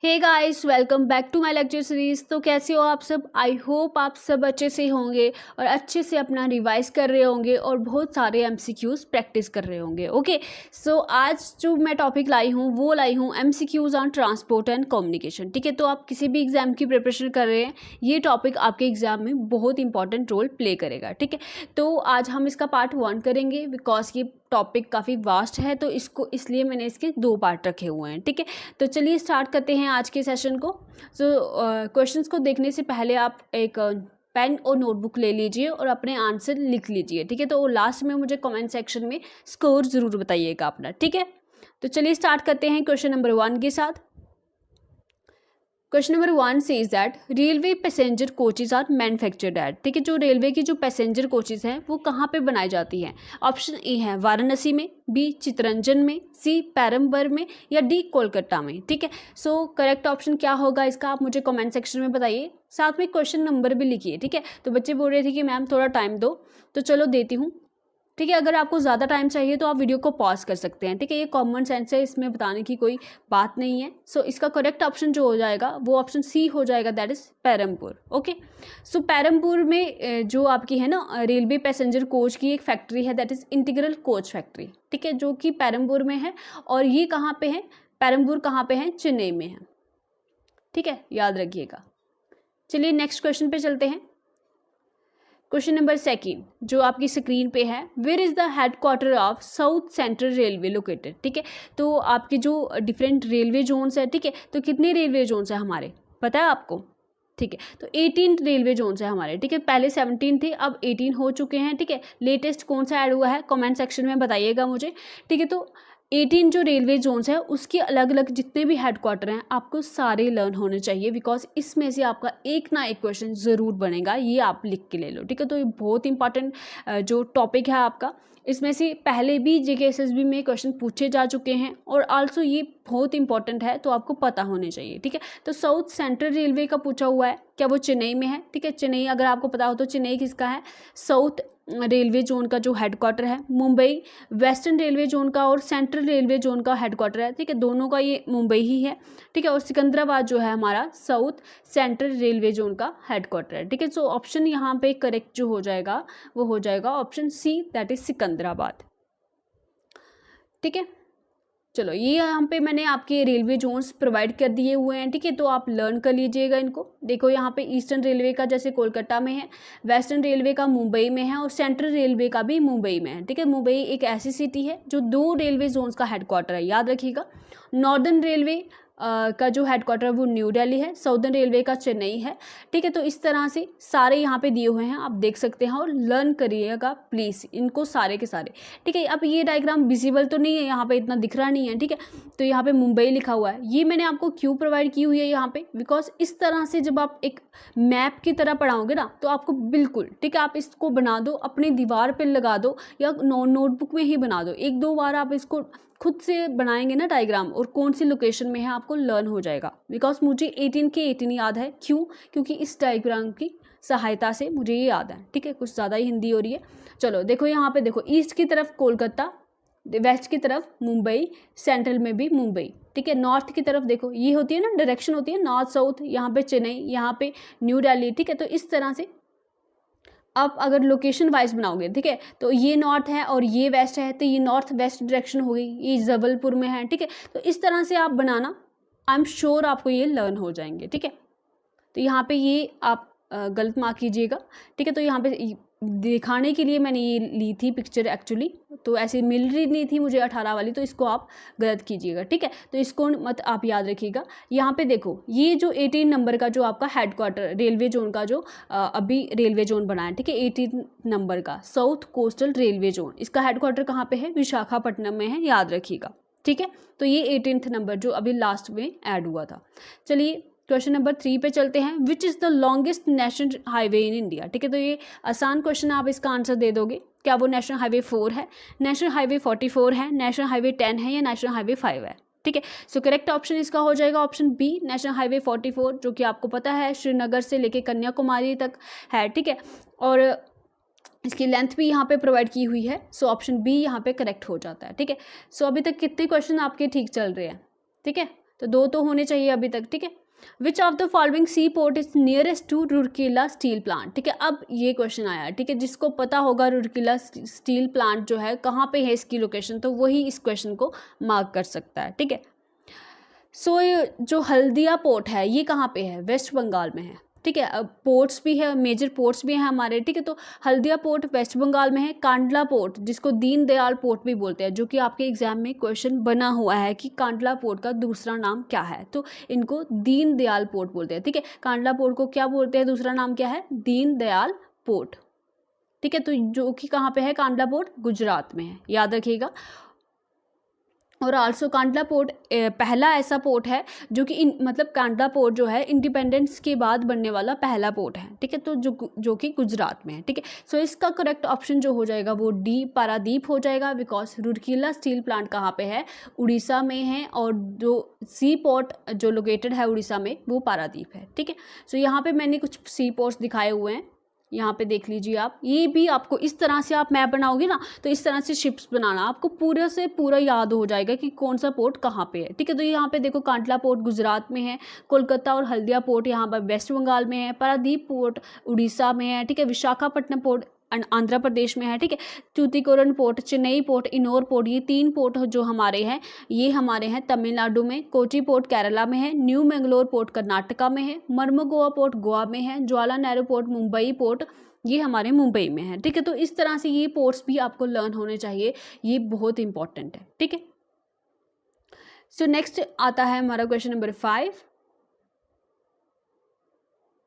Hey guys, welcome back to my lecture series. तो कैसे हो आप सब? आई होप आप सब अच्छे से होंगे और अच्छे से अपना रिवाइज कर रहे होंगे और बहुत सारे एमसीक्यूज़ प्रैक्टिस कर रहे होंगे। ओके, सो आज जो मैं टॉपिक लाई हूँ वो लाई हूँ MCQs on transport and communication. ठीक है, तो आप किसी भी एग्ज़ाम की प्रिपरेशन कर रहे हैं, ये टॉपिक आपके एग्ज़ाम में बहुत इंपॉर्टेंट रोल प्ले करेगा। ठीक है, तो आज हम इसका पार्ट 1 करेंगे बिकॉज ये टॉपिक काफ़ी वास्ट है, तो इसको इसलिए मैंने इसके 2 पार्ट रखे हुए हैं। ठीक है, तो चलिए स्टार्ट करते हैं आज के सेशन को। क्वेश्चंस को देखने से पहले आप एक पेन और नोटबुक ले लीजिए और अपने आंसर लिख लीजिए। ठीक है, तो लास्ट में मुझे कमेंट सेक्शन में स्कोर ज़रूर बताइएगा अपना। ठीक है, तो चलिए स्टार्ट करते हैं क्वेश्चन नंबर 1 के साथ। Question number 1 says that railway passenger coaches are manufactured at. ठीक है, जो रेलवे की जो पैसेंजर कोचेज हैं वो कहाँ पे बनाई जाती हैं? ऑप्शन ए है वाराणसी में, बी चितरंजन में, सी पेरम्बर में या डी कोलकाता में। ठीक है, सो करेक्ट ऑप्शन क्या होगा इसका आप मुझे कमेंट सेक्शन में बताइए, साथ में क्वेश्चन नंबर भी लिखिए। ठीक है, तो बच्चे बोल रहे थे कि मैम थोड़ा टाइम दो, तो चलो देती हूँ। ठीक है, अगर आपको ज़्यादा टाइम चाहिए तो आप वीडियो को पॉज कर सकते हैं। ठीक है, ये कॉमन सेंस है, इसमें बताने की कोई बात नहीं है। सो इसका करेक्ट ऑप्शन जो हो जाएगा वो ऑप्शन सी हो जाएगा, दैट इज़ पेरम्पुर। ओके, सो पेरम्पुर में जो आपकी है ना रेलवे पैसेंजर कोच की एक फैक्ट्री है, that is integral coach factory. ठीक है, जो कि पेरम्पुर में है और ये कहाँ पे है? पेरम्पुर कहाँ पे है? चेन्नई में है। ठीक है, याद रखिएगा। चलिए नेक्स्ट क्वेश्चन पे चलते हैं। क्वेश्चन नंबर 2 जो आपकी स्क्रीन पे है, where is the headquarter of South Central Railway located. ठीक है, तो आपकी जो डिफरेंट रेलवे जोन्स है, ठीक है, तो कितने रेलवे जोन्स है हमारे, पता है आपको? ठीक है, तो 18 रेलवे जोन्स है हमारे। ठीक है, पहले 17 थे, अब 18 हो चुके हैं। ठीक है, लेटेस्ट कौन सा ऐड हुआ है कमेंट सेक्शन में बताइएगा मुझे। ठीक है, तो 18 जो रेलवे जोन्स है उसके अलग अलग जितने भी हेडक्वार्टर हैं आपको सारे लर्न होने चाहिए, बिकॉज इसमें से आपका एक ना एक क्वेश्चन ज़रूर बनेगा, ये आप लिख के ले लो। ठीक है, तो ये बहुत इंपॉर्टेंट जो टॉपिक है आपका, इसमें से पहले भी JKSSB में क्वेश्चन पूछे जा चुके हैं और आल्सो ये बहुत इंपॉर्टेंट है, तो आपको पता होने चाहिए। ठीक है, तो साउथ सेंट्रल रेलवे का पूछा हुआ है, क्या वो चेन्नई में है? ठीक है, चेन्नई अगर आपको पता हो तो चेन्नई किसका है? साउथ रेलवे जोन का जो हेडक्वार्टर है। मुंबई वेस्टर्न रेलवे जोन का और सेंट्रल रेलवे जोन का हेडक्वार्टर है। ठीक है, दोनों का ये मुंबई ही है। ठीक है, और सिकंदराबाद जो है हमारा साउथ सेंट्रल रेलवे जोन का हेडक्वार्टर है। ठीक है, सो ऑप्शन यहाँ पे करेक्ट जो हो जाएगा वो हो जाएगा option C, that is Secunderabad. ठीक है, चलो ये यहाँ पे मैंने आपके रेलवे जोन्स प्रोवाइड कर दिए हुए हैं। ठीक है, तो आप लर्न कर लीजिएगा इनको। देखो यहाँ पे ईस्टर्न रेलवे का जैसे कोलकाता में है, वेस्टर्न रेलवे का मुंबई में है और सेंट्रल रेलवे का भी मुंबई में है। ठीक है, मुंबई एक ऐसी सिटी है जो 2 रेलवे जोन्स का हेडक्वार्टर है, याद रखिएगा। नॉर्दर्न रेलवे का जो हेडक्वार्टर है वो न्यू दिल्ली है, साउदर्न रेलवे का चेन्नई है। ठीक है, तो इस तरह से सारे यहाँ पे दिए हुए हैं, आप देख सकते हैं और लर्न करिएगा प्लीज़ इनको सारे के सारे। ठीक है, अब ये डायग्राम विजिबल तो नहीं है, यहाँ पे इतना दिख रहा नहीं है। ठीक है, तो यहाँ पे मुंबई लिखा हुआ है, ये मैंने आपको क्यों प्रोवाइड की हुई है यहाँ पे, बिकॉज इस तरह से जब आप एक मैप की तरह पढ़ाओगे ना तो आपको बिल्कुल, ठीक है, आप इसको बना दो, अपनी दीवार पर लगा दो या नोटबुक में ही बना दो, 1-2 बार आप इसको खुद से बनाएंगे ना डायग्राम और कौन सी लोकेशन में है आपको लर्न हो जाएगा। बिकॉज मुझे 18 के 18 याद है, क्यों? क्योंकि इस डायग्राम की सहायता से मुझे ये याद है। ठीक है, कुछ ज़्यादा ही हिंदी हो रही है। चलो देखो यहाँ पे देखो, ईस्ट की तरफ कोलकाता, वेस्ट की तरफ मुंबई, सेंट्रल में भी मुंबई। ठीक है, नॉर्थ की तरफ देखो, ये होती है ना डायरेक्शन होती है नॉर्थ साउथ, यहाँ पे चेन्नई, यहाँ पे न्यू दिल्ली। ठीक है, तो इस तरह से आप अगर लोकेशन वाइज बनाओगे, ठीक है, तो ये नॉर्थ है और ये वेस्ट है, तो ये नॉर्थ वेस्ट डायरेक्शन हो गई, ये जबलपुर में है। ठीक है, तो इस तरह से आप बनाना, आई एम श्योर आपको ये लर्न हो जाएंगे। ठीक है, तो यहाँ पे ये आप गलत मार्क कीजिएगा। ठीक है, तो यहाँ पे दिखाने के लिए मैंने ये ली थी पिक्चर एक्चुअली, तो ऐसे मिल रही नहीं थी मुझे 18 वाली, तो इसको आप गलत कीजिएगा। ठीक है, तो इसको मत आप याद रखिएगा। यहाँ पे देखो, ये जो 18 नंबर का जो आपका हेडक्वार्टर रेलवे जोन का जो अभी रेलवे जोन बना है, ठीक है, 18 नंबर का साउथ कोस्टल रेलवे जोन, इसका हेडक्वार्टर कहाँ पे है? विशाखापट्टनम में है, याद रखिएगा। ठीक है, तो ये 18th नंबर जो अभी लास्ट में ऐड हुआ था। चलिए क्वेश्चन नंबर 3 पे चलते हैं। Which is the longest national highway in India? ठीक है, तो ये आसान क्वेश्चन है, आप इसका आंसर दे दोगे। क्या वो नेशनल हाईवे 4 है, नेशनल हाईवे 44 है, नेशनल हाईवे 10 है या नेशनल हाईवे 5 है? ठीक है, सो करेक्ट ऑप्शन इसका हो जाएगा ऑप्शन बी, नेशनल हाईवे 44, जो कि आपको पता है श्रीनगर से लेके कन्याकुमारी तक है। ठीक है, और इसकी लेंथ भी यहाँ पे प्रोवाइड की हुई है, सो ऑप्शन बी यहाँ पे करेक्ट हो जाता है। ठीक है, सो अभी तक कितने क्वेश्चन आपके ठीक चल रहे हैं? ठीक है, तो 2 तो होने चाहिए अभी तक, ठीक है। Which of the following sea port is nearest to Rourkela steel plant, ठीक है। अब ये क्वेश्चन आया, ठीक है, जिसको पता होगा रूरकेला स्टील प्लांट जो है कहाँ पे है इसकी लोकेशन, तो वही इस क्वेश्चन को मार्क कर सकता है, ठीक है। सो जो हल्दिया पोर्ट है ये कहाँ पे है, वेस्ट बंगाल में है, ठीक है। अब पोर्ट्स भी है, मेजर पोर्ट्स भी हैं हमारे, ठीक है। तो हल्दिया पोर्ट वेस्ट बंगाल में है। कांडला पोर्ट जिसको दीनदयाल पोर्ट भी बोलते हैं, जो कि आपके एग्जाम में क्वेश्चन बना हुआ है कि कांडला पोर्ट का दूसरा नाम क्या है, तो इनको दीनदयाल पोर्ट बोलते हैं, ठीक है। कांडला पोर्ट को क्या बोलते हैं, दूसरा नाम क्या है, दीनदयाल पोर्ट, ठीक है। तो जो कि कहाँ पे है, कांडला पोर्ट गुजरात में है, याद रखिएगा। और आल्सो कांडला पोर्ट पहला ऐसा पोर्ट है जो कि मतलब कांडला पोर्ट जो है इंडिपेंडेंस के बाद बनने वाला पहला पोर्ट है, ठीक है। तो जो कि गुजरात में है, ठीक है। सो इसका करेक्ट ऑप्शन जो हो जाएगा वो डी पारादीप हो जाएगा, बिकॉज रूरकेला स्टील प्लांट कहाँ पे है, उड़ीसा में है, और जो सी पोर्ट जो लोकेटेड है उड़ीसा में वो पारादीप है, ठीक है। सो यहाँ पे मैंने कुछ सी पोर्ट्स दिखाए हुए हैं, यहाँ पे देख लीजिए आप। ये भी आपको इस तरह से आप मैप बनाओगे ना, तो इस तरह से शिप्स बनाना, आपको पूरा से पूरा याद हो जाएगा कि कौन सा पोर्ट कहाँ पे है, ठीक है। तो यहाँ पे देखो कांडला पोर्ट गुजरात में है, कोलकाता और हल्दिया पोर्ट यहाँ पर वेस्ट बंगाल में है, पारादीप पोर्ट उड़ीसा में है, ठीक है। विशाखापट्टनम पोर्ट आंध्र प्रदेश में है, ठीक है। Tuticorin port, Chennai port, इनोर port, ये 3 पोर्ट जो हमारे हैं ये हमारे हैं तमिलनाडु में। कोची पोर्ट केरला में है। न्यू मैंगलोर पोर्ट कर्नाटका में है। मर्मगोआ पोर्ट गोवा में है। ज्वाला नेहरू पोर्ट मुंबई पोर्ट ये हमारे मुंबई में है, ठीक है। तो इस तरह से ये पोर्ट्स भी आपको लर्न होने चाहिए, ये बहुत इंपॉर्टेंट है, ठीक है। सो नेक्स्ट आता है हमारा question number 5।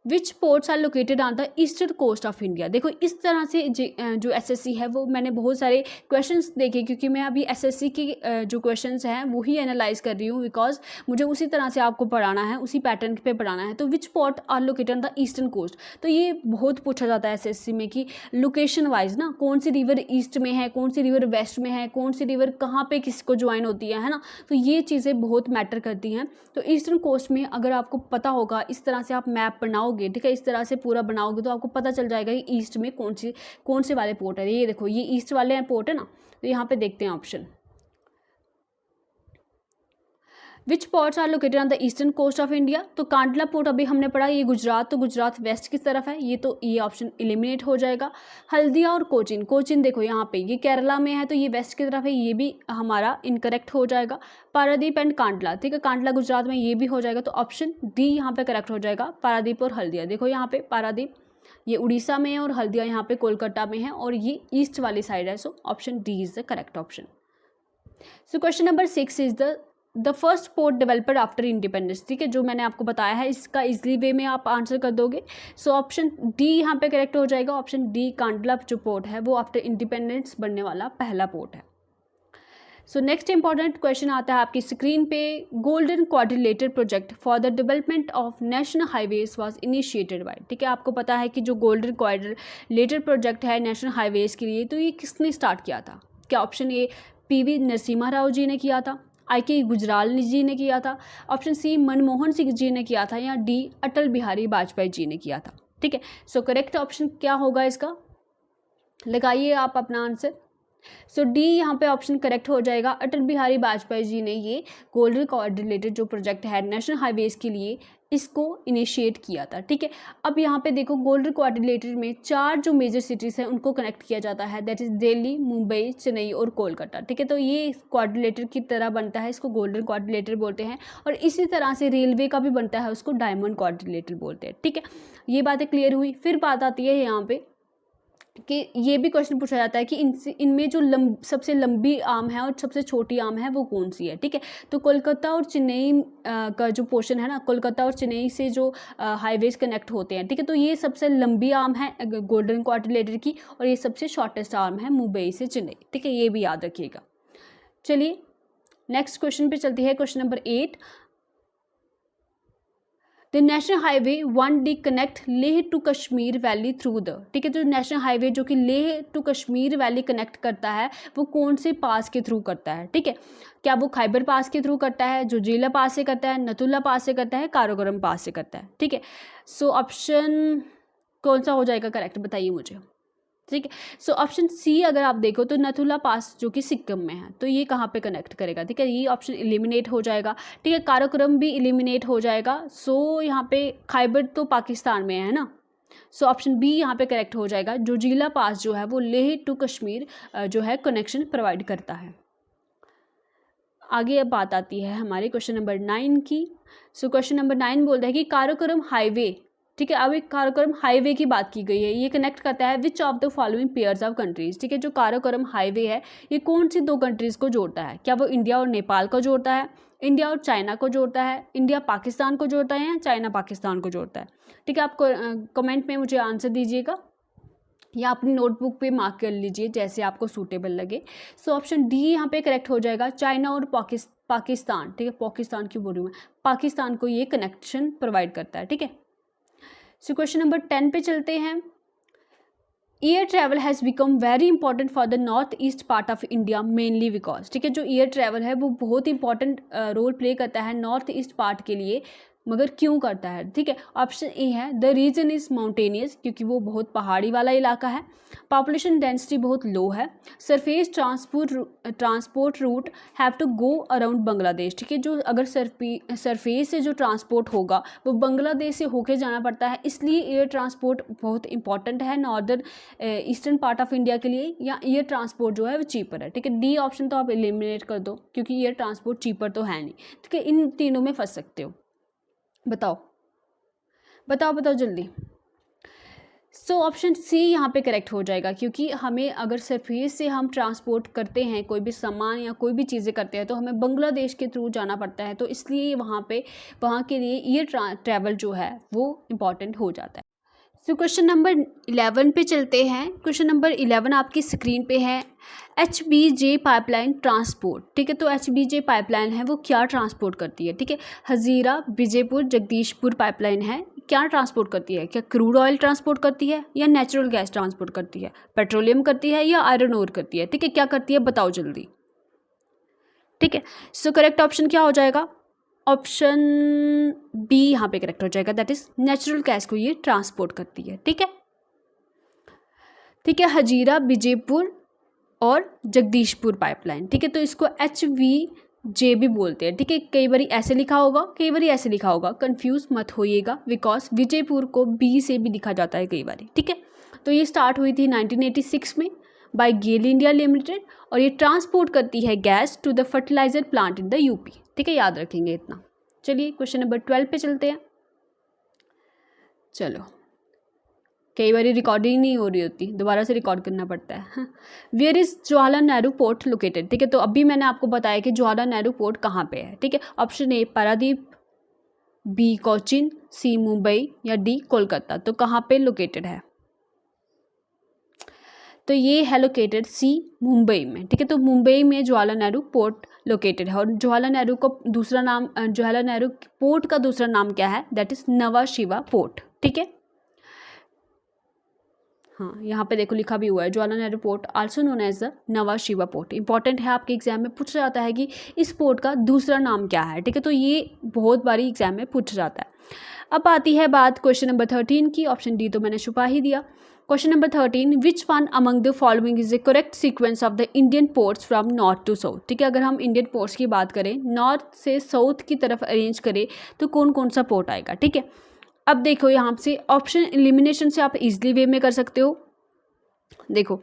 Which ports are located on the eastern coast of India. देखो इस तरह से जो एसएससी है वो मैंने बहुत सारे क्वेश्चंस देखे, क्योंकि मैं अभी एसएससी की जो क्वेश्चंस हैं वो ही एनालाइज कर रही हूँ, बिकॉज मुझे उसी तरह से आपको पढ़ाना है, उसी पैटर्न पे पढ़ाना है। तो which port are located on the eastern coast, तो ये बहुत पूछा जाता है एसएससी में कि लोकेशन वाइज ना कौन सी रिवर ईस्ट में है, कौन सी रिवर वेस्ट में है, कौन सी रिवर कहाँ पे किसको ज्वाइन होती है ना। तो ये चीज़ें बहुत मैटर करती हैं। तो ईस्टर्न कोस्ट में अगर आपको पता होगा, इस तरह से आप मैप बनाओगे, ठीक है, इस तरह से पूरा बनाओगे तो आपको पता चल जाएगा कि ईस्ट में कौन से वाले पोर्ट है। ये देखो ये ईस्ट वाले पोर्ट है ना, तो यहाँ पे देखते हैं option. Which ports are located on the eastern coast of India, तो कांडला पोर्ट अभी हमने पढ़ा, ये गुजरात, तो गुजरात वेस्ट की तरफ है, ये ऑप्शन एलिमिनेट हो जाएगा। हल्दिया और कोचिन देखो यहाँ पे ये केरला में है, तो ये वेस्ट की तरफ है, ये भी हमारा इनकरेक्ट हो जाएगा। पारादीप एंड कांडला, ठीक है, कांडला गुजरात में, ये भी हो जाएगा। तो ऑप्शन डी यहाँ पे करेक्ट हो जाएगा, पारादीप और हल्दिया। देखो यहाँ पे पारादीप ये उड़ीसा में है और हल्दिया यहाँ पे कोलकाता में है, और ये ईस्ट वाली साइड है। So option D is the correct option. So question number 6 is the first port developer after independence, ठीक है, जो मैंने आपको बताया है इसका इजली वे में आप आंसर कर दोगे। सो ऑप्शन डी यहाँ पे करेक्ट हो जाएगा। ऑप्शन डी कांडला जो पोर्ट है वो आफ्टर इंडिपेंडेंस बनने वाला पहला पोर्ट है। सो नेक्स्ट इंपॉर्टेंट क्वेश्चन आता है आपकी स्क्रीन पे। Golden quadrilateral project for the development of national highways was initiated by, ठीक है, आपको पता है कि जो गोल्डन क्वाड्रिलेटर प्रोजेक्ट है नेशनल हाईवेज के लिए, तो ये किसने स्टार्ट किया था। क्या ऑप्शन ए पीवी नरसिम्हा राव जी ने किया था, आई.के. गुजराल जी ने किया था, ऑप्शन सी मनमोहन सिंह जी ने किया था, या डी अटल बिहारी वाजपेयी जी ने किया था, ठीक है। सो करेक्ट ऑप्शन क्या होगा इसका, लगाइए आप अपना आंसर। सो डी यहाँ पे ऑप्शन करेक्ट हो जाएगा। अटल बिहारी वाजपेयी जी ने ये गोल्डन क्वाड्रिलेटर जो प्रोजेक्ट है नेशनल हाईवेज के लिए इसको इनिशिएट किया था, ठीक है। अब यहाँ पे देखो गोल्डन क्वाड्रिलेटर में 4 जो मेजर सिटीज़ हैं उनको कनेक्ट किया जाता है, दैट इज़ दिल्ली, मुंबई, चेन्नई और कोलकाता, ठीक है। तो ये क्वाड्रिलेटर की तरह बनता है, इसको गोल्डन क्वाड्रिलेटर बोलते हैं। और इसी तरह से रेलवे का भी बनता है, उसको डायमंड क्वाड्रिलेटर बोलते हैं, ठीक है। ये बातें क्लियर हुई। फिर बात आती है यहाँ पे कि ये भी क्वेश्चन पूछा जाता है कि इनमें जो सबसे लंबी आर्म है और सबसे छोटी आर्म है वो कौन सी है, ठीक है। तो कोलकाता और चेन्नई का जो पोर्शन है ना, कोलकाता और चेन्नई से जो हाईवेज कनेक्ट होते हैं, ठीक है, तो ये सबसे लंबी आर्म है गोल्डन क्वाड्रिलेटर की, और ये सबसे शॉर्टेस्ट आर्म है मुंबई से चेन्नई, ठीक है, ये भी याद रखिएगा। चलिए नेक्स्ट क्वेश्चन पे चलती है, question number 8। The national highway 1D connect Leh to Kashmir valley through the, ठीक है, तो नेशनल हाईवे जो कि Leh to Kashmir valley connect करता है वो कौन से पास के थ्रू करता है, ठीक है। क्या वो खैबर पास के थ्रू करता है, जोजिला पास से करता है, नथुला पास से करता है, काराकोरम पास से करता है, ठीक है। सो ऑप्शन कौन सा हो जाएगा करेक्ट, बताइए मुझे। ठीक है। सो ऑप्शन सी अगर आप देखो तो नथुला पास जो कि सिक्किम में है, तो ये कहाँ पे कनेक्ट करेगा, ठीक है, ये ऑप्शन एलिमिनेट हो जाएगा। ठीक है, काराकोरम भी एलिमिनेट हो जाएगा। सो यहाँ पे खैबर तो पाकिस्तान में है ना, सो ऑप्शन बी यहाँ पे करेक्ट हो जाएगा। जोजिला पास जो है वो लेह टू कश्मीर जो है कनेक्शन प्रोवाइड करता है। आगे अब बात आती है हमारे क्वेश्चन नंबर 9 की। सो क्वेश्चन नंबर 9 बोलता है कि काराकोरम हाईवे, ठीक है, अब एक काराकोरम हाईवे की बात की गई है, ये कनेक्ट करता है which of the following pairs of countries. ठीक है, जो काराकोरम हाईवे है ये कौन सी 2 कंट्रीज को जोड़ता है, क्या वो इंडिया और नेपाल को जोड़ता है, इंडिया और चाइना को जोड़ता है, इंडिया पाकिस्तान को जोड़ता है, या चाइना पाकिस्तान को जोड़ता है। ठीक है, आप कमेंट में मुझे आंसर दीजिएगा या अपनी नोटबुक पे मार्क कर लीजिए जैसे आपको सूटेबल लगे। सो ऑप्शन डी यहाँ पे करेक्ट हो जाएगा, चाइना और पाकिस्तान। ठीक है, पाकिस्तान क्यों बोल रही हूँ मैं, पाकिस्तान को ये कनेक्शन प्रोवाइड करता है। ठीक है, सो क्वेश्चन नंबर 10 पे चलते हैं। Air travel has become very important for the north east part of India mainly because. ठीक है, जो एयर ट्रैवल है वो बहुत इंपॉर्टेंट रोल प्ले करता है नॉर्थ ईस्ट पार्ट के लिए, मगर क्यों करता है। ठीक है, ऑप्शन ए है द रीजन इज़ माउंटेनियस, क्योंकि वो बहुत पहाड़ी वाला इलाका है, पॉपुलेशन डेंसिटी बहुत लो है, surface transport route have to go around Bangladesh. ठीक है, जो अगर सरफेस से जो ट्रांसपोर्ट होगा वो बांग्लादेश से होके जाना पड़ता है, इसलिए एयर ट्रांसपोर्ट बहुत इंपॉर्टेंट है northern eastern part of India के लिए, या एयर ट्रांसपोर्ट जो है वो चीपर है। ठीक है, डी ऑप्शन तो आप एलिमिनेट कर दो क्योंकि एयर ट्रांसपोर्ट चीपर तो है नहीं। ठीक है, इन तीनों में फंस सकते हो। बताओ बताओ बताओ जल्दी। सो ऑप्शन सी यहाँ पे करेक्ट हो जाएगा, क्योंकि हमें अगर सरफेस से हम ट्रांसपोर्ट करते हैं कोई भी सामान या कोई भी चीज़ें करते हैं तो हमें बांग्लादेश के थ्रू जाना पड़ता है, तो इसलिए वहाँ के लिए एयर ट्रैवल जो है वो इम्पॉर्टेंट हो जाता है। सो क्वेश्चन नंबर 11 पे चलते हैं। क्वेश्चन नंबर 11 आपकी स्क्रीन पे है, HBJ पाइपलाइन ट्रांसपोर्ट। ठीक है, तो HBJ पाइपलाइन है वो क्या ट्रांसपोर्ट करती है। ठीक है, हजीरा विजयपुर जगदीशपुर पाइपलाइन है, क्या ट्रांसपोर्ट करती है, क्या क्रूड ऑयल ट्रांसपोर्ट करती है या नेचुरल गैस ट्रांसपोर्ट करती है, पेट्रोलियम करती है या आयरन ओर करती है। ठीक है, क्या करती है बताओ जल्दी। ठीक है, सो करेक्ट ऑप्शन क्या हो जाएगा, ऑप्शन बी यहाँ पे करेक्ट हो जाएगा, दैट इज नेचुरल गैस को ये ट्रांसपोर्ट करती है। ठीक है, ठीक है, हजीरा विजयपुर और जगदीशपुर पाइपलाइन। ठीक है, तो इसको HVJ भी बोलते हैं। ठीक है, कई बार ऐसे लिखा होगा कई बार ऐसे लिखा होगा, कंफ्यूज मत होइएगा बिकॉज विजयपुर को बी से भी लिखा जाता है कई बार। ठीक है, तो ये स्टार्ट हुई थी 1986 में बाय गेल इंडिया लिमिटेड और ये ट्रांसपोर्ट करती है gas to the fertilizer plant in the UP. ठीक है, याद रखेंगे इतना। चलिए क्वेश्चन नंबर 12 पे चलते हैं। चलो, कई बार रिकॉर्डिंग नहीं हो रही होती, दोबारा से रिकॉर्ड करना पड़ता है। Where is Jawaharlal Nehru port located. ठीक है, तो अभी मैंने आपको बताया कि जवाहरलाल नेहरू पोर्ट कहाँ पे है। ठीक है, option A Paradip, B Cochin, C Mumbai या डी कोलकाता। तो कहाँ पे लोकेटेड है, तो ये है लोकेटेड सी मुंबई में। ठीक है, तो मुंबई में जवाहरलाल नेहरू पोर्ट लोकेटेड है और जवाहरलाल नेहरू को दूसरा नाम, जवाहरलाल नेहरू पोर्ट का दूसरा नाम क्या है, दैट इज नवा शिवा पोर्ट। ठीक है, हाँ यहाँ पे देखो लिखा भी हुआ है, Jawaharlal Nehru port also known as the Nhava Sheva port. Important है, आपके एग्जाम में पूछा जाता है कि इस पोर्ट का दूसरा नाम क्या है। ठीक है, तो ये बहुत बारी एग्जाम में पूछा जाता है। अब आती है बात क्वेश्चन नंबर 13 की, ऑप्शन डी तो मैंने छुपा ही दिया। Question number 13, which one among the following is the correct sequence of the Indian ports from north to south. ठीक है, अगर हम इंडियन पोर्ट्स की बात करें नॉर्थ से साउथ की तरफ अरेंज करें तो कौन कौन सा पोर्ट आएगा। ठीक है, अब देखो यहाँ से ऑप्शन एलिमिनेशन से आप इजिली वे में कर सकते हो। देखो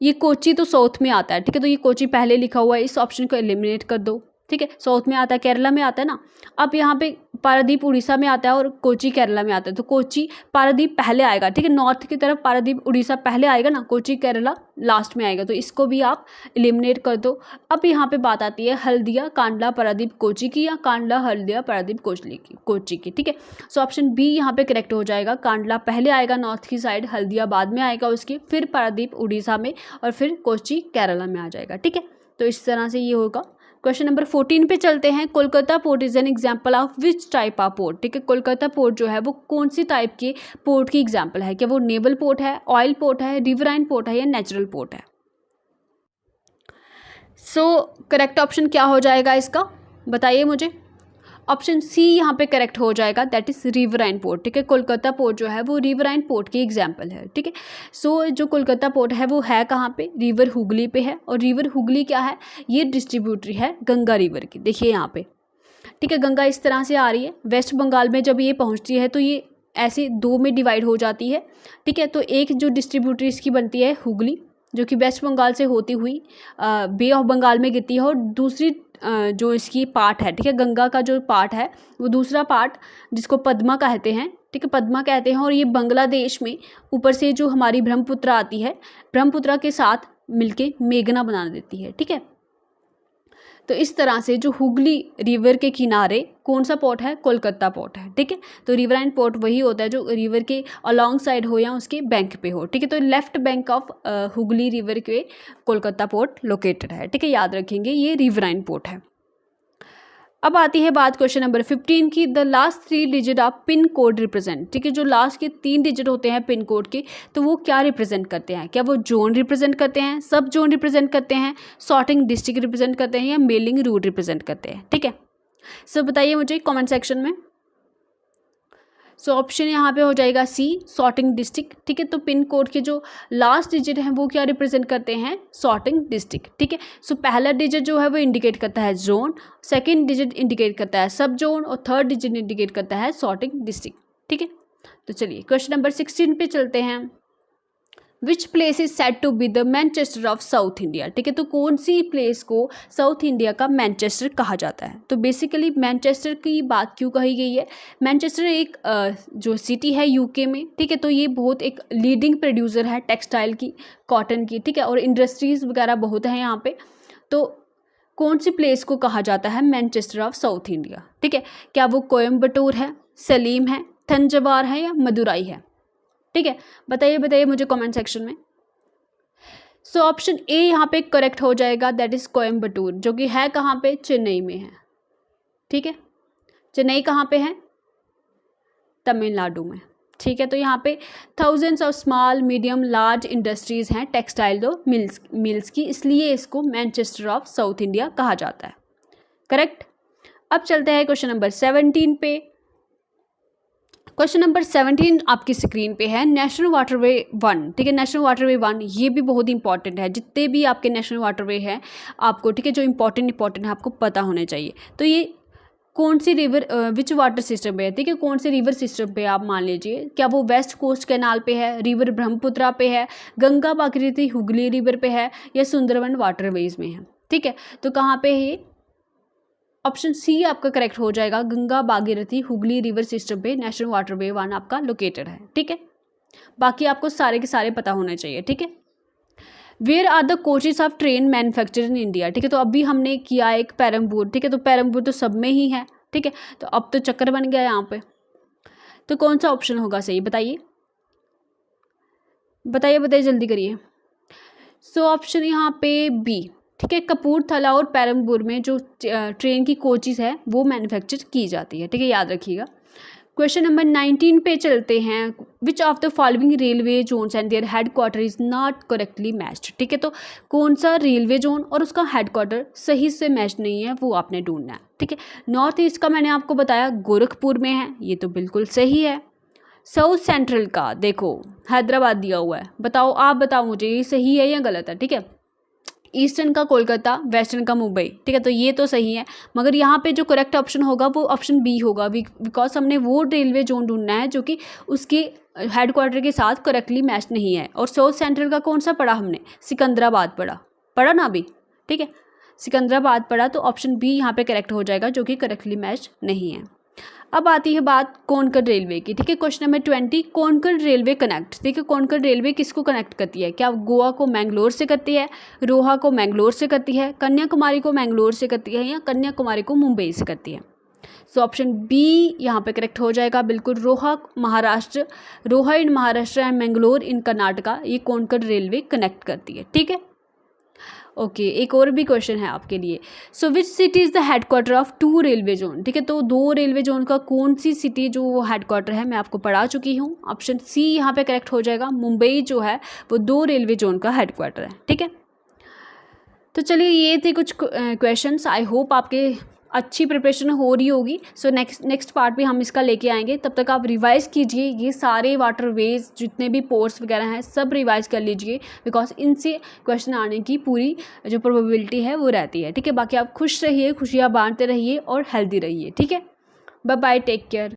ये कोची तो साउथ में आता है। ठीक है, तो ये कोची पहले लिखा हुआ है, इस ऑप्शन को एलिमिनेट कर दो। ठीक है, साउथ में आता है, केरला में आता है ना। अब यहाँ पे पारादीप उड़ीसा में आता है और कोची केरला में आता है, तो कोची पारादीप पहले आएगा। ठीक है, नॉर्थ की तरफ पारादीप उड़ीसा पहले आएगा ना, कोची केरला लास्ट में आएगा, तो इसको भी आप एलिमिनेट कर दो। अब यहाँ पे बात आती है हल्दिया कांडला पारादीप कोची की या कांडला हल्दिया पारादीप कोची की। ठीक है, सो ऑप्शन बी यहाँ पे करेक्ट हो जाएगा, कांडला पहले आएगा नॉर्थ की साइड, हल्दिया बाद में आएगा उसके, फिर पारादीप उड़ीसा में और फिर कोची केरला में आ जाएगा। ठीक है, तो इस तरह से ये होगा। क्वेश्चन नंबर 14 पे चलते हैं। Kolkata port is an example of which type of port. ठीक है, कोलकाता पोर्ट जो है वो कौन सी टाइप के पोर्ट की एग्जाम्पल है, क्या वो नेवल पोर्ट है, ऑयल पोर्ट है, रिवराइन पोर्ट है या नेचुरल पोर्ट है। सो करेक्ट ऑप्शन क्या हो जाएगा इसका, बताइए मुझे। ऑप्शन सी यहाँ पे करेक्ट हो जाएगा, दैट इज रिवराइन पोर्ट। ठीक है, कोलकाता पोर्ट जो है वो रिवराइन पोर्ट की एग्जाम्पल है। ठीक है, सो जो कोलकाता पोर्ट है वो है कहाँ पे, रिवर हुगली पे है। और रिवर हुगली क्या है, ये डिस्ट्रीब्यूटरी है गंगा रिवर की। देखिए यहाँ पे, ठीक है, गंगा इस तरह से आ रही है, वेस्ट बंगाल में जब ये पहुँचती है तो ये ऐसे दो में डिवाइड हो जाती है। ठीक है, तो एक जो डिस्ट्रीब्यूटरी इसकी बनती है हुगली, जो कि वेस्ट बंगाल से होती हुई बे ऑफ बंगाल में गिरती है, और दूसरी जो इसकी पार्ट है, ठीक है, गंगा का जो पार्ट है वो दूसरा पार्ट जिसको पद्मा कहते हैं, ठीक है, पद्मा कहते हैं, और ये बांग्लादेश में ऊपर से जो हमारी ब्रह्मपुत्र आती है, ब्रह्मपुत्र के साथ मिलके मेघना बना देती है। ठीक है, तो इस तरह से जो हुगली रिवर के किनारे कौन सा पोर्ट है, कोलकाता पोर्ट है। ठीक है, तो रिवराइन पोर्ट वही होता है जो रिवर के अलॉन्ग साइड हो या उसके बैंक पे हो। ठीक है, तो left bank of Hooghly river के कोलकाता पोर्ट लोकेटेड है। ठीक है, याद रखेंगे ये रिवराइन पोर्ट है। अब आती है बात क्वेश्चन नंबर 15 की, the last 3 digit of pin code represent. ठीक है, जो लास्ट के 3 डिजिट होते हैं पिन कोड के, तो वो क्या रिप्रेजेंट करते हैं, क्या वो जोन रिप्रेजेंट करते हैं, सब जोन रिप्रेजेंट करते हैं, सॉर्टिंग डिस्ट्रिक्ट रिप्रेजेंट करते हैं, या मेलिंग रूट रिप्रेजेंट करते हैं। ठीक है, सो बताइए मुझे कमेंट सेक्शन में। सो ऑप्शन यहाँ पे हो जाएगा सी, सॉर्टिंग डिस्ट्रिक्ट। ठीक है, तो पिन कोड के जो लास्ट डिजिट हैं वो क्या रिप्रेजेंट करते हैं, सॉर्टिंग डिस्ट्रिक्ट। ठीक है, सो पहला डिजिट जो है वो इंडिकेट करता है जोन, सेकंड डिजिट इंडिकेट करता है सब जोन, और थर्ड डिजिट इंडिकेट करता है सॉर्टिंग डिस्ट्रिक्ट। ठीक है, तो चलिए क्वेश्चन नंबर 16 पे चलते हैं। Which place is said to be the Manchester of South India. ठीक है, तो कौन सी प्लेस को साउथ इंडिया का मैनचेस्टर कहा जाता है। तो बेसिकली मैनचेस्टर की बात क्यों कही गई है, मैनचेस्टर एक जो सिटी है यूके में। ठीक है, तो ये बहुत एक लीडिंग प्रोड्यूसर है टेक्सटाइल की, कॉटन की। ठीक है, और इंडस्ट्रीज़ वगैरह बहुत हैं यहाँ पे। तो कौन सी प्लेस को कहा जाता है मैनचेस्टर ऑफ साउथ इंडिया। ठीक है, क्या वो कोयम्बटूर है, सलीम है, थंजवार है, या मदुराई है। ठीक है, बताइए बताइए मुझे कमेंट सेक्शन में। सो ऑप्शन ए यहाँ पे करेक्ट हो जाएगा, दैट इज कोयम्बटूर, जो कि है कहाँ पे, चेन्नई में है। ठीक है, चेन्नई कहाँ पे है, तमिलनाडु में। ठीक है, तो यहाँ पे thousands of small medium large industries हैं टेक्सटाइल दो मिल्स की, इसलिए इसको मैनचेस्टर ऑफ साउथ इंडिया कहा जाता है। करेक्ट। अब चलते हैं क्वेश्चन नंबर 17 पे। क्वेश्चन नंबर 17 आपकी स्क्रीन पे है, नेशनल वाटरवे 1। ठीक है, नेशनल वाटरवे 1 ये भी बहुत इंपॉर्टेंट है। जितने भी आपके नेशनल वाटरवे हैं आपको, ठीक है, जो इंपॉर्टेंट है आपको पता होने चाहिए। तो ये कौन सी रिवर विच वाटर सिस्टम पे है, ठीक है, कौन से रिवर सिस्टम पे आप मान लीजिए, क्या वो वेस्ट कोस्ट कैनाल पे है, रिवर ब्रह्मपुत्रा पे है, गंगा भागीरथी हुगली रिवर पे है, या सुंदरवन वाटरवेज में है। ठीक है, तो कहाँ पे है ये, ऑप्शन सी आपका करेक्ट हो जाएगा, गंगा भागीरथी हुगली रिवर सिस्टम पे नेशनल वाटरवे 1 आपका लोकेटेड है। ठीक है, बाकी आपको सारे के सारे पता होने चाहिए। ठीक है, where are the coaches of train manufacture in India. ठीक है, तो अभी हमने किया एक पेरम्बूर। ठीक है, तो पेरम्बूर तो सब में ही है। ठीक है, तो अब तो चक्कर बन गया यहाँ पे, तो कौन सा ऑप्शन होगा सही, बताइए बताइए बताइए, जल्दी करिए। सो ऑप्शन यहाँ पे बी। ठीक है, कपूरथला और पेरम्बूर में जो ट्रेन की कोचेस है वो मैन्युफैक्चर की जाती है। ठीक है, याद रखिएगा। क्वेश्चन नंबर 19 पे चलते हैं। Which of the following railway zones and their headquarter is not correctly matched. ठीक है, तो कौन सा रेलवे जोन और उसका हेडक्वार्टर सही से मैच नहीं है वो आपने ढूंढना है। ठीक है, नॉर्थ ईस्ट का मैंने आपको बताया गोरखपुर में है, ये तो बिल्कुल सही है। साउथ सेंट्रल का देखो हैदराबाद दिया हुआ है, बताओ आप बताओ मुझे ये सही है या गलत है। ठीक है, ईस्टर्न का कोलकाता, वेस्टर्न का मुंबई। ठीक है, तो ये तो सही है, मगर यहाँ पे जो करेक्ट ऑप्शन होगा वो ऑप्शन बी होगा, बिकॉज हमने वो रेलवे जोन ढूंढना है जो कि उसके हेडक्वार्टर के साथ करेक्टली मैच नहीं है। और साउथ सेंट्रल का कौन सा पढ़ा हमने, सिकंदराबाद पढ़ा ना अभी। ठीक है, सिकंदराबाद पढ़ा, तो ऑप्शन बी यहाँ पे करेक्ट हो जाएगा, जो कि करेक्टली मैच नहीं है। अब आती है बात कोंकण रेलवे की। ठीक है, question number 20, Konkan railway connect. ठीक है, कोंकण रेलवे किसको कनेक्ट करती है, क्या गोवा को मैंगलोर से करती है, रोहा को मैंगलोर से करती है, कन्याकुमारी को मैंगलोर से करती है, या कन्याकुमारी को मुंबई से करती है। सो ऑप्शन बी यहाँ पे करेक्ट हो जाएगा, बिल्कुल रोहा महाराष्ट्र, रोहा इन महाराष्ट्र एंड मैंगलोर इन कर्नाटका, ये कोंकण रेलवे कनेक्ट करती है। ठीक है, ओके, एक और भी क्वेश्चन है आपके लिए। So which city is the headquarter of 2 railway zone. ठीक है, तो 2 रेलवे जोन का कौन सी सिटी जो वो हेडक्वार्टर है मैं आपको पढ़ा चुकी हूँ। ऑप्शन सी यहाँ पे करेक्ट हो जाएगा, मुंबई जो है वो 2 रेलवे जोन का हेडक्वार्टर है। ठीक है, तो चलिए ये थे कुछ क्वेश्चंस, आई होप आपके अच्छी प्रिपरेशन हो रही होगी। सो नेक्स्ट पार्ट भी हम इसका लेके आएंगे। तब तक आप रिवाइज कीजिए, ये सारे वाटरवेज जितने भी पोर्ट्स वगैरह हैं सब रिवाइज कर लीजिए, बिकॉज इनसे क्वेश्चन आने की पूरी जो प्रोबेबिलिटी है वो रहती है। ठीक है, बाकी आप खुश रहिए, खुशियाँ बांटते रहिए और हेल्दी रहिए। ठीक है, बाय बाय, टेक केयर।